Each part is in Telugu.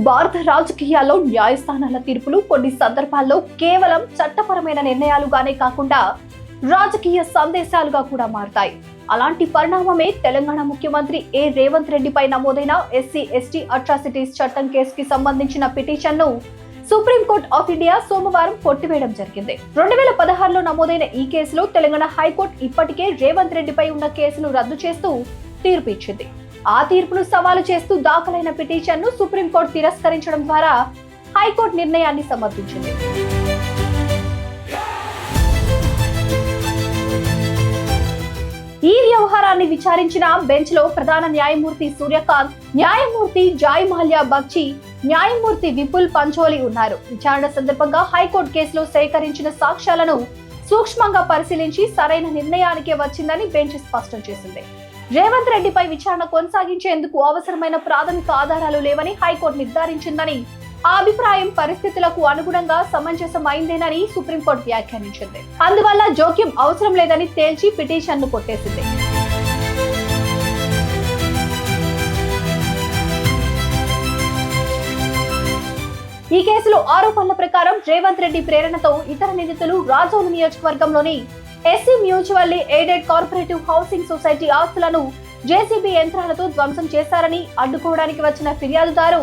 భారత రాజకీయాల్లో న్యాయస్థానాల తీర్పులు కొన్ని సందర్భాల్లో కేవలం చట్టపరమైన నిర్ణయాలుగానే కాకుండా రాజకీయ సందేశాలుగా కూడా మారతాయి. అలాంటి పరిణామమే తెలంగాణ ముఖ్యమంత్రి రేవంత్ రెడ్డిపై నమోదైన ఎస్సీ/ఎస్టీ అట్రాసిటీస్ చట్టం కేసుకి సంబంధించిన పిటిషన్ను సుప్రీంకోర్టు ఆఫ్ ఇండియా సోమవారం కొట్టివేయడం జరిగింది. 2016లో నమోదైన ఈ కేసులో తెలంగాణ హైకోర్టు ఇప్పటికే రేవంత్ రెడ్డిపై ఉన్న కేసును రద్దు చేస్తూ తీర్పు ఇచ్చింది. ఆ తీర్పును సవాలు చేస్తూ దాఖలైన పిటిషన్ను సుప్రీంకోర్టు తిరస్కరించడం ద్వారా హైకోర్టు నిర్ణయాన్ని సమర్థించింది. ఈ వ్యవహారాన్ని విచారించిన బెంచ్ లో ప్రధాన న్యాయమూర్తి సూర్యకాంత్, న్యాయమూర్తి జాయ్ మాల్యా బగ్చి, న్యాయమూర్తి విపుల్ పంచోలి ఉన్నారు. విచారణ సందర్భంగా హైకోర్టు కేసులో సేకరించిన సాక్ష్యాలను సూక్ష్మంగా పరిశీలించి సరైన నిర్ణయానికే వచ్చిందని బెంచ్ స్పష్టం చేసింది. రేవంత్ రెడ్డిపై విచారణ కొనసాగించేందుకు అవసరమైన ప్రాథమిక ఆధారాలు లేవని హైకోర్టు నిర్ధారించిందని, ఆ అభిప్రాయం పరిస్థితులకు అనుగుణంగా సమంజసమైందేనని సుప్రీంకోర్టు వ్యాఖ్యానించింది. అందువల్ల జోక్యం అవసరం లేదని తేల్చి పిటిషన్ను కొట్టేసింది. ఈ కేసులో ఆరోపణల ప్రకారం రేవంత్ రెడ్డి ప్రేరణతో ఇతర నిందితులు రాజోలు నియోజకవర్గంలోని SC mutually aided cooperative housing society ఆస్తులను జేసీబీ యంత్రాలతో ధ్వంసం చేశారని, అడ్డుకోవడానికి వచ్చిన ఫిర్యాదుదారు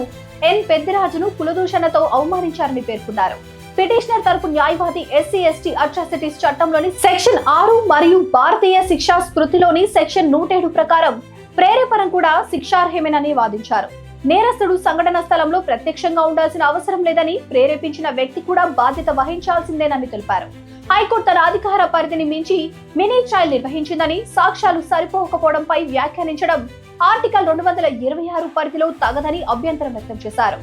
ఎన్ పెద్దిరాజును కులదూషణతో అవమానించారని పేర్కొన్నారు. పిటిషనర్ తరపు న్యాయవాది ఎస్సీ/ఎస్టీ అట్రాసిటీస్ చట్టంలోని సెక్షన్ 6 మరియు భారతీయ శిక్షా స్మృతిలోని సెక్షన్ 107 ప్రకారం ప్రేరేపణం కూడా శిక్షార్హమేనని వాదించారు. నేరస్తుడు సంఘటన స్థలంలో ప్రత్యక్షంగా ఉండాల్సిన అవసరం లేదని, ప్రేరేపించిన వ్యక్తి కూడా బాధ్యత వహించాల్సిందేనని తెలిపారు. హైకోర్టు తన అధికార పరిధిని మించి మినీ ట్రయల్ నిర్వహించిందని, సాక్ష్యాలు సరిపోకపోవడంపై వ్యాఖ్యానించడం ఆర్టికల్ 226 పరిధిలో తగదని అభ్యంతరం వ్యక్తం చేశారు.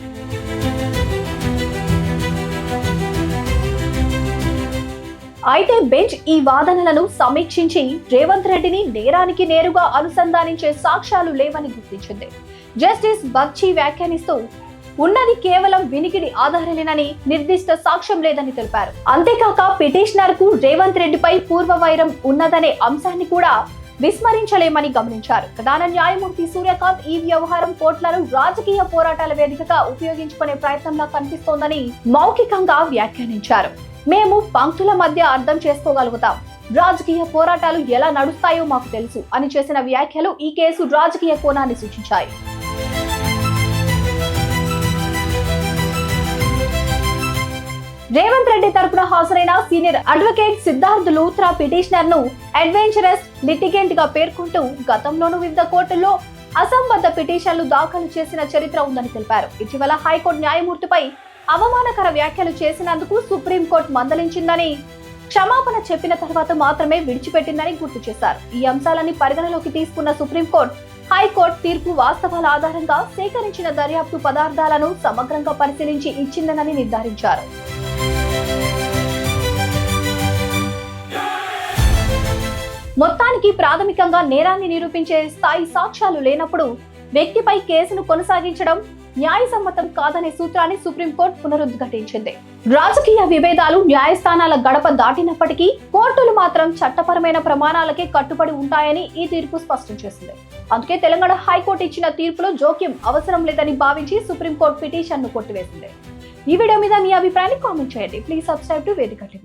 అయితే బెంచ్ ఈ వాదనలను సమీక్షించి రేవంత్ రెడ్డిని నేరానికి నేరుగా అనుసంధానించే సాక్ష్యాలు లేవని గుర్తించింది. జస్టిస్ బగ్చి వ్యాఖ్యానిస్తూ ఉన్నది కేవలం వినికిడి ఆధారాలేనని, నిర్దిష్ట సాక్ష్యం లేదని తెలిపారు. అంతేకాక పిటిషనర్ కు రేవంత్ రెడ్డిపై పూర్వ వైరం ఉన్నదనే అంశాన్ని కూడా విస్మరించలేమని గమనించారు. ప్రధాన న్యాయమూర్తి సూర్యకాంత్ ఈ వ్యవహారం కోర్టులను రాజకీయ పోరాటాల వేదికగా ఉపయోగించుకునే ప్రయత్నంలా కనిపిస్తోందని మౌఖికంగా వ్యాఖ్యానించారు. మేము పంక్తుల మధ్య అర్థం చేసుకోగలుగుతాం, రాజకీయ పోరాటాలు ఎలా నడుస్తాయో మాకు తెలుసు అని చేసిన వ్యాఖ్యలు ఈ కేసు రాజకీయ కోణాన్ని సూచించాయి. రేవంత్ రెడ్డి తరపున హాజరైన senior advocate Siddharth Luthra petitioner ను అడ్వెంచరస్ లిటిగెంట్ గా పేర్కొంటూ గతంలోనూ వివిధ కోర్టుల్లో అసంబద్ధ పిటిషన్లు దాఖలు చేసిన చరిత్ర ఉందని తెలిపారు. ఇటీవల హైకోర్టు న్యాయమూర్తిపై అవమానకర వ్యాఖ్యలు చేసినందుకు సుప్రీంకోర్టు మందలించిందని, క్షమాపణ చెప్పిన తర్వాత మాత్రమే విడిచిపెట్టిందని గుర్తు చేశారు. ఈ అంశాలన్నీ పరిగణలోకి తీసుకున్న సుప్రీంకోర్టు హైకోర్టు తీర్పు వాస్తవాల ఆధారంగా సేకరించిన దర్యాప్తు పదార్థాలను సమగ్రంగా పరిశీలించి ఇచ్చిందనని నిర్ధారించారు. మొత్తానికి ప్రాథమికంగా నేరాన్ని నిరూపించే స్థాయి సాక్ష్యాలు లేనప్పుడు వ్యక్తిపై కేసును కొనసాగించడం న్యాయసమ్మతం కాదనే సూత్రాన్ని సుప్రీంకోర్టు పునరుద్ఘాటించింది. రాజకీయ విభేదాలు న్యాయస్థానాల గడప దాటినప్పటికీ కోర్టులు మాత్రం చట్టపరమైన ప్రమాణాలకే కట్టుబడి ఉంటాయని ఈ తీర్పు స్పష్టం చేసింది. అందుకే తెలంగాణ హైకోర్టు ఇచ్చిన తీర్పులో జోక్యం అవసరం లేదని భావించి సుప్రీంకోర్టు పిటిషన్ను కొట్టివేసింది. ఈ వీడియో మీద మీ అభిప్రాయాన్ని కామెంట్ చేయండి. ప్లీజ్ సబ్స్క్రైబ్ టు వేదిక టీవీ.